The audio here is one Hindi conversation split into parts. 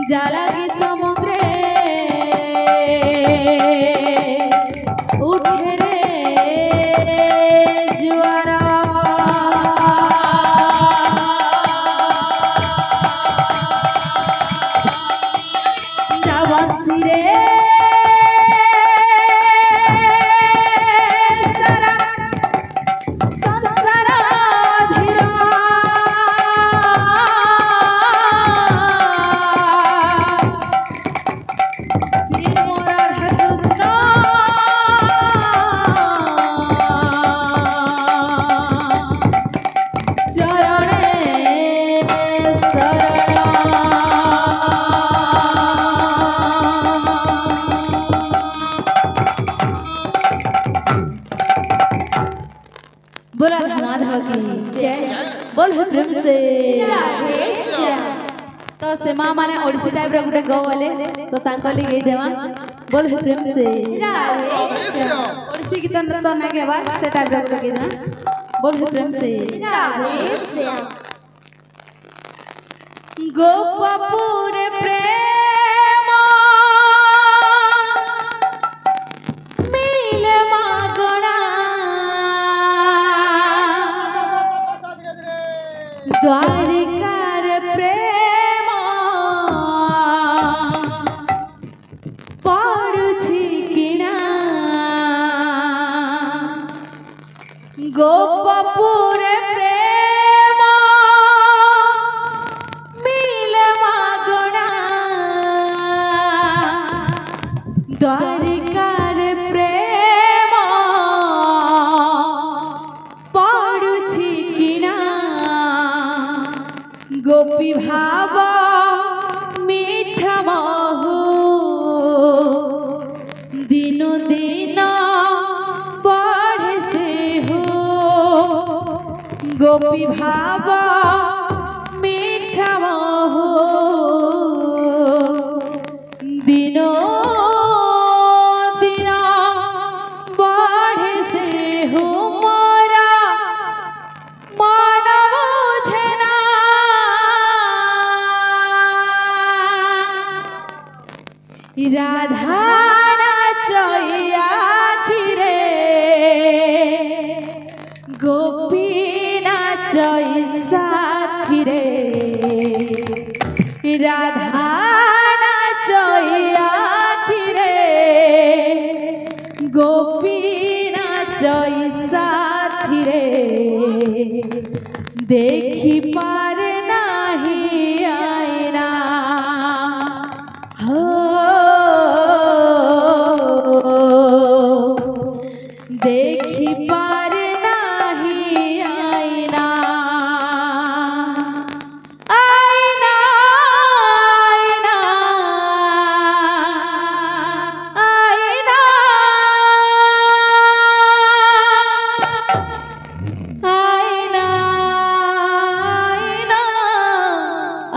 जालागी समुद्रे उठे रे जुआरा जावंसी रे बोला धमाधम की जय बोल प्रेम से तो से माँ माने ओडिसी टाइप रे गुटे गवले तो तांको ले गई देवा बोल प्रेम से ओडिसी गीत तो ना के बाद से टाइप रे गुटे देवा बोल प्रेम से गोपपुर प्रेम मिले मागणा द्वारिकार प्रेम पड़ुछि किना गोपपुर प्रेम मिले मागणा द्वारिकार प्रेम पड़ुछि किना गोपी भाव मीठा महु दिनो दिन बढ़े से हो गोपी भाव मीठा महु दिनो दिन बढ़े से हो मोरा मन बुझे ना राधा नाचैया खिरे गोपी नाचै साथी रे राधा नाचैया खिरे गोपी नाचै साथी रे देखी पार नाही आईना हो देखी पार नाही आईना आईना आईना आईना आईना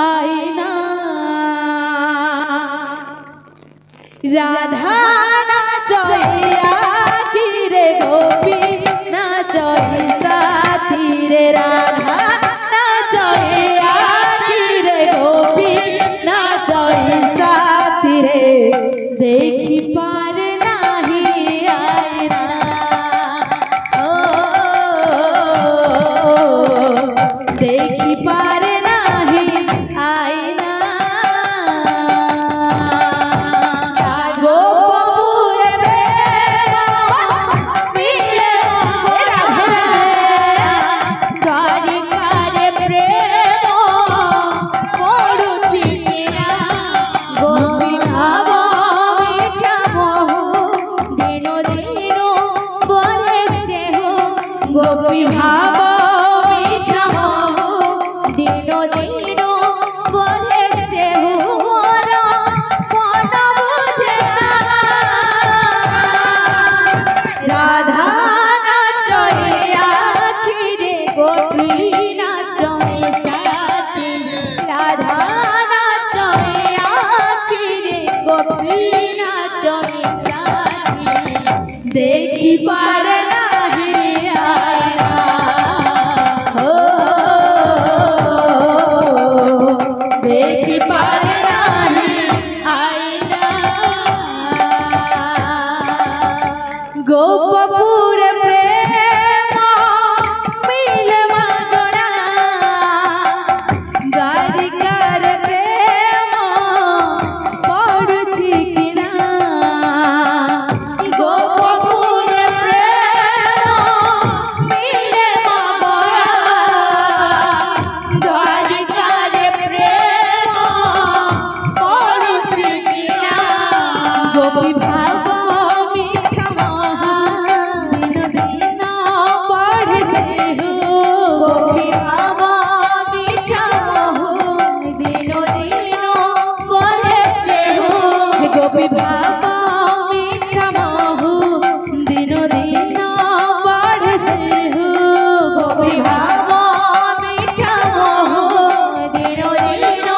आईना राधा नाचैया खिरे गोपी नाचै साथी रे राधा नाचैया खिरे गोपी नाचै साथी रे देखी पार नाही आईना ओ देखी पार नाही आईना गोपी भाव मीठा महु दिनो दिनो बढ़े से हो मोरा मन बुझे राधा नाचैया खिरे गोपी नाचै साथी राधा नाचैया खिरे गोपी नाचै साथी देखी पार देखी पार नाही गोपी भाव मीठा महू दिनो दिन बढ़े से हो गोपी भाव मीठा महू दिनो दिन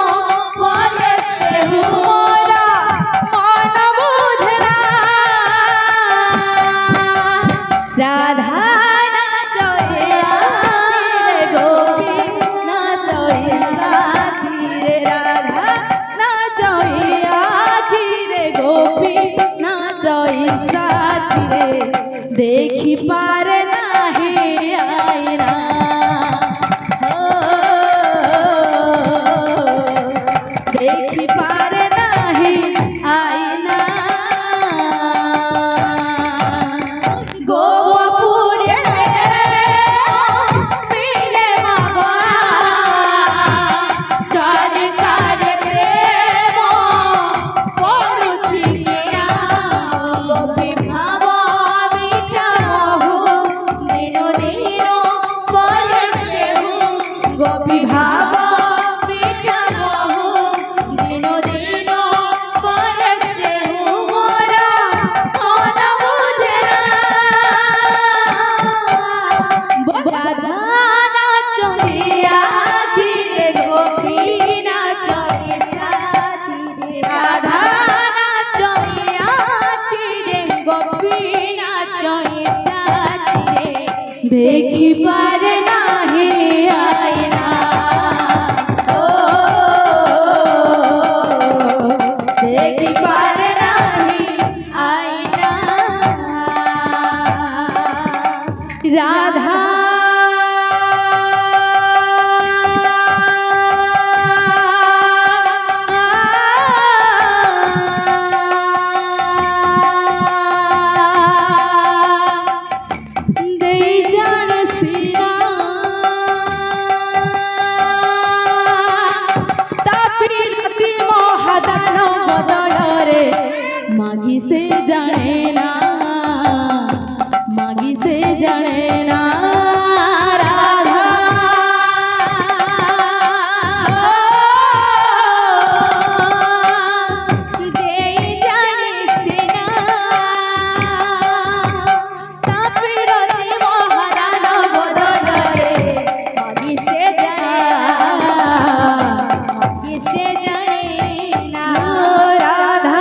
बढ़े से हो मोरा मन बुझना राधा देखी पार नाही आईना देखी पार नाही आईना गोपुर मिले बाबा कार कार प्रेम परुछि गिरा गोपी भाव गोपी भाव मीठा महू दिनो दिन बरसे हो मोरा मन बुझना राधा नाचोया खिरे गोपी नाचोए साथी राधा नाचोया खिरे गोपी नाचोए साथी देखी पार नाही आईना देखी पार नाही आईना राधा मागी से जाने ना मागी से जाने ना राधा दे जाने से ना तापिरती मोहदान बदल रे मागी से जाने ना राधा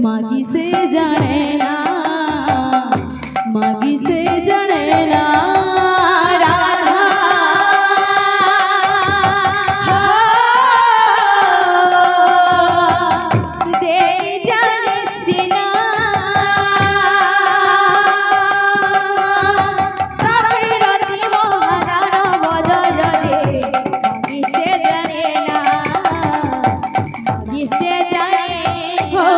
मागी से जाने ना मागी से जाने ना राधा दे जाने से ना तापिरती मोहदान बदल रे मागी से जाने ना मागी से जाने हो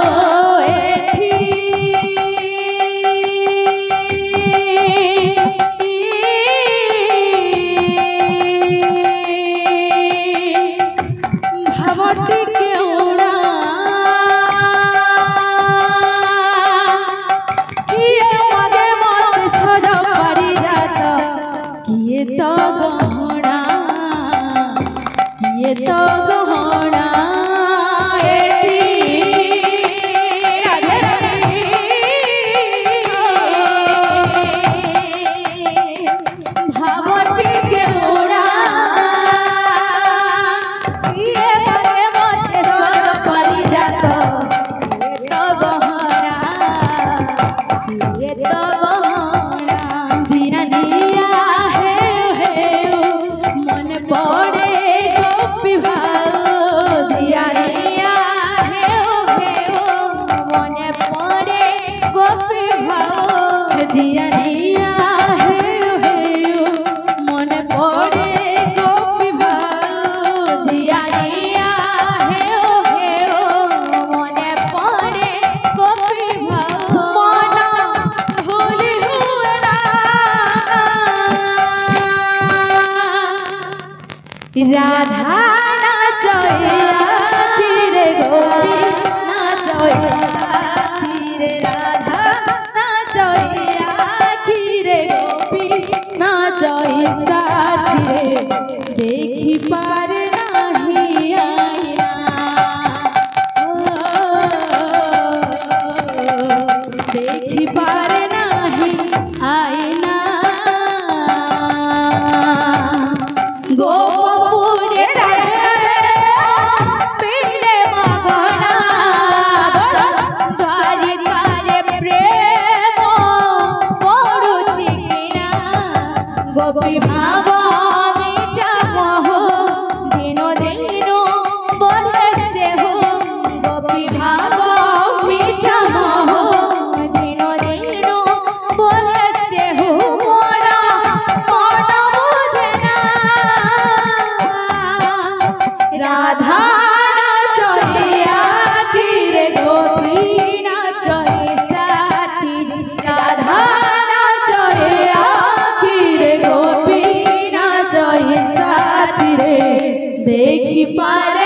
भावटी के उड़ा किए मगे मत सज पारी जात किए तो गहना किए तो गहना भावटी के उड़ा मन पड़े गोपी भाव दिया राधा नाचए आखी रे गोपी नाचए साथी रे राधा नाचए आखी रे गोपी नाचए साथी रे देखी पार नाही आईना देखी पार नाही आईना गोपुरे पीले मगना द्वारिकारे प्रेम पड़ुछि किना गोपी भाव मीठा मोह दिन दिन बढ़े से हो गोपी भाव मीठा मोह दिन दिन बढ़े से हो मोरा मन बुझे ना राधा नाचए आखी रे गोपी नाचए साथी राधा नाचए आखी रे गोपी नाचए साथी रे देखी पार